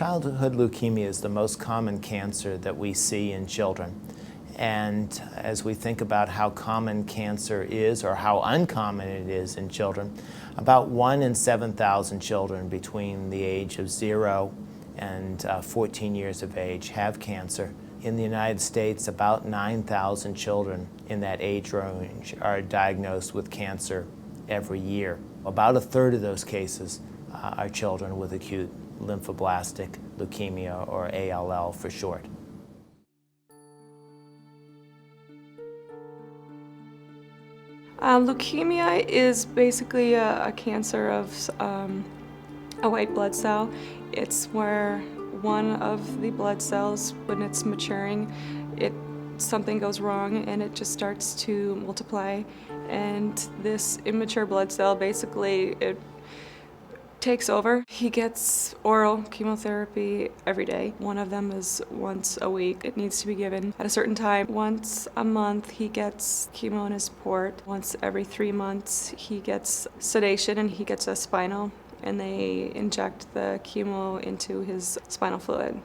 Childhood leukemia is the most common cancer that we see in children. And as we think about how common cancer is or how uncommon it is in children, about 1 in 7,000 children between the age of 0 and 14 years of age have cancer. In the United States, about 9,000 children in that age range are diagnosed with cancer every year. About a third of those cases are children with acute lymphoblastic leukemia, or ALL for short. Leukemia is basically a cancer of a white blood cell. It's where one of the blood cells, when it's maturing, something goes wrong and it just starts to multiply. And this immature blood cell, basically, it takes over. He gets oral chemotherapy every day. One of them is once a week. It needs to be given at a certain time. Once a month, he gets chemo in his port. Once every 3 months, he gets sedation and he gets a spinal, and they inject the chemo into his spinal fluid.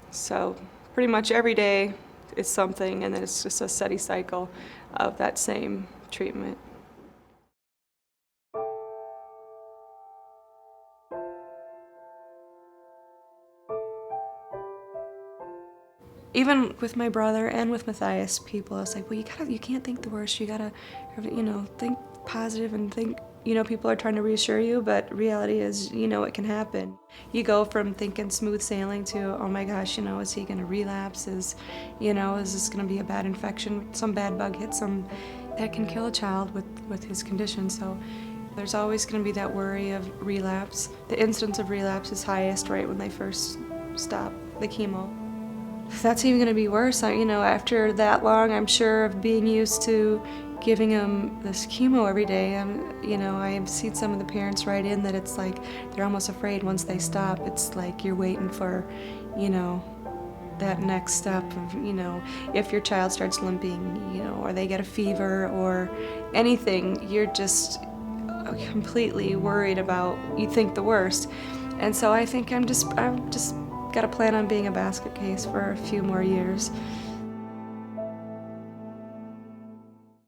So pretty much every day is something, and then it's just a steady cycle of that same treatment. Even with my brother and with Matthias, people, I was like, well, you can't think the worst. You gotta, think positive and think, people are trying to reassure you, but reality is, it can happen. You go from thinking smooth sailing to, oh my gosh, is he gonna relapse? Is this gonna be a bad infection? Some bad bug hits him. That can kill a child with his condition. So there's always gonna be that worry of relapse. The incidence of relapse is highest right when they first stop the chemo. That's even going to be worse. After that long, I'm sure, of being used to giving him this chemo every day, I've seen some of the parents write in that it's like they're almost afraid once they stop. It's like you're waiting for, that next step of, if your child starts limping, or they get a fever or anything, you're just completely worried about, you think the worst. And so I think I'm just got to plan on being a basket case for a few more years.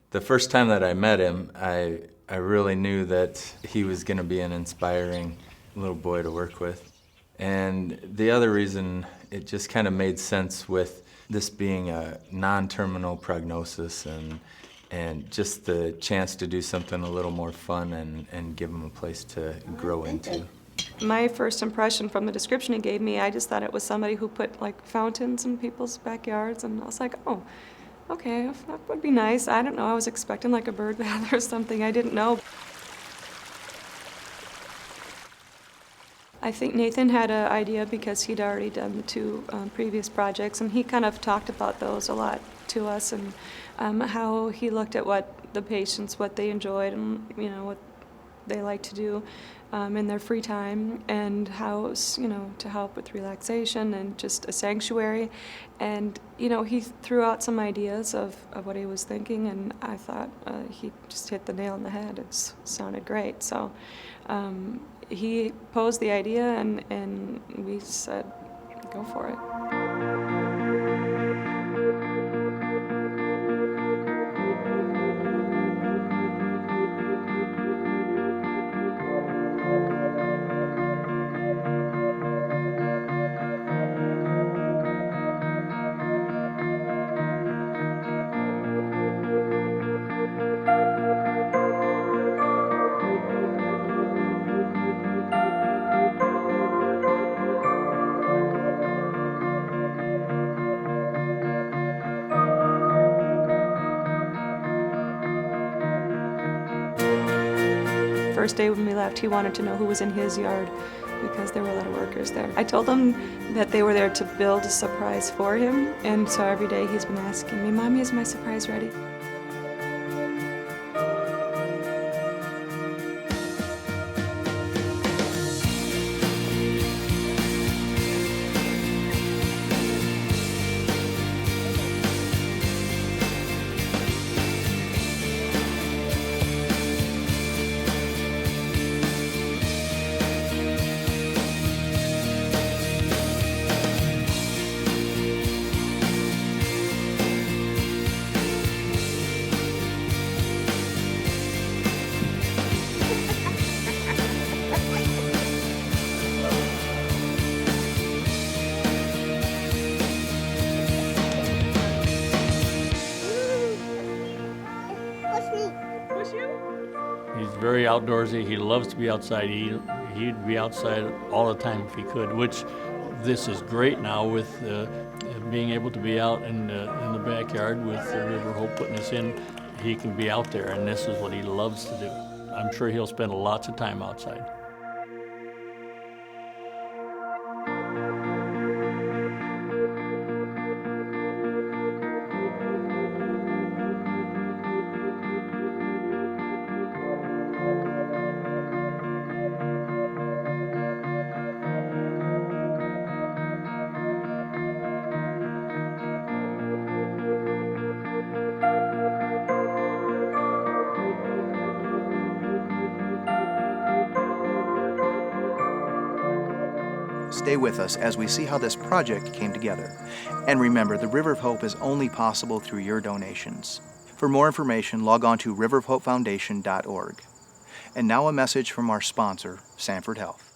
The first time that I met him, I really knew that he was going to be an inspiring little boy to work with. And the other reason, it just kind of made sense with this being a non-terminal prognosis and just the chance to do something a little more fun and give him a place to grow into. My first impression from the description he gave me, I just thought it was somebody who put fountains in people's backyards, and I was like, oh, okay, that would be nice. I don't know, I was expecting a bird bath or something. I didn't know. I think Nathan had an idea because he'd already done the 2 previous projects, and he kind of talked about those a lot to us, and how he looked at what the patients, what they enjoyed, and what they like to do in their free time, and how it was, to help with relaxation and just a sanctuary. And he threw out some ideas of what he was thinking, and I thought he just hit the nail on the head. It sounded great. So he posed the idea, and we said, go for it. First day when we left, he wanted to know who was in his yard because there were a lot of workers there. I told him that they were there to build a surprise for him, and so every day he's been asking me, Mommy, is my surprise ready? very outdoorsy. He loves to be outside. He'd be outside all the time if he could, which this is great now with being able to be out in the backyard with River Hope putting us in. He can be out there, and this is what he loves to do. I'm sure he'll spend lots of time outside. Stay with us as we see how this project came together. And remember, the River of Hope is only possible through your donations. For more information, log on to riverofhopefoundation.org. And now a message from our sponsor, Sanford Health.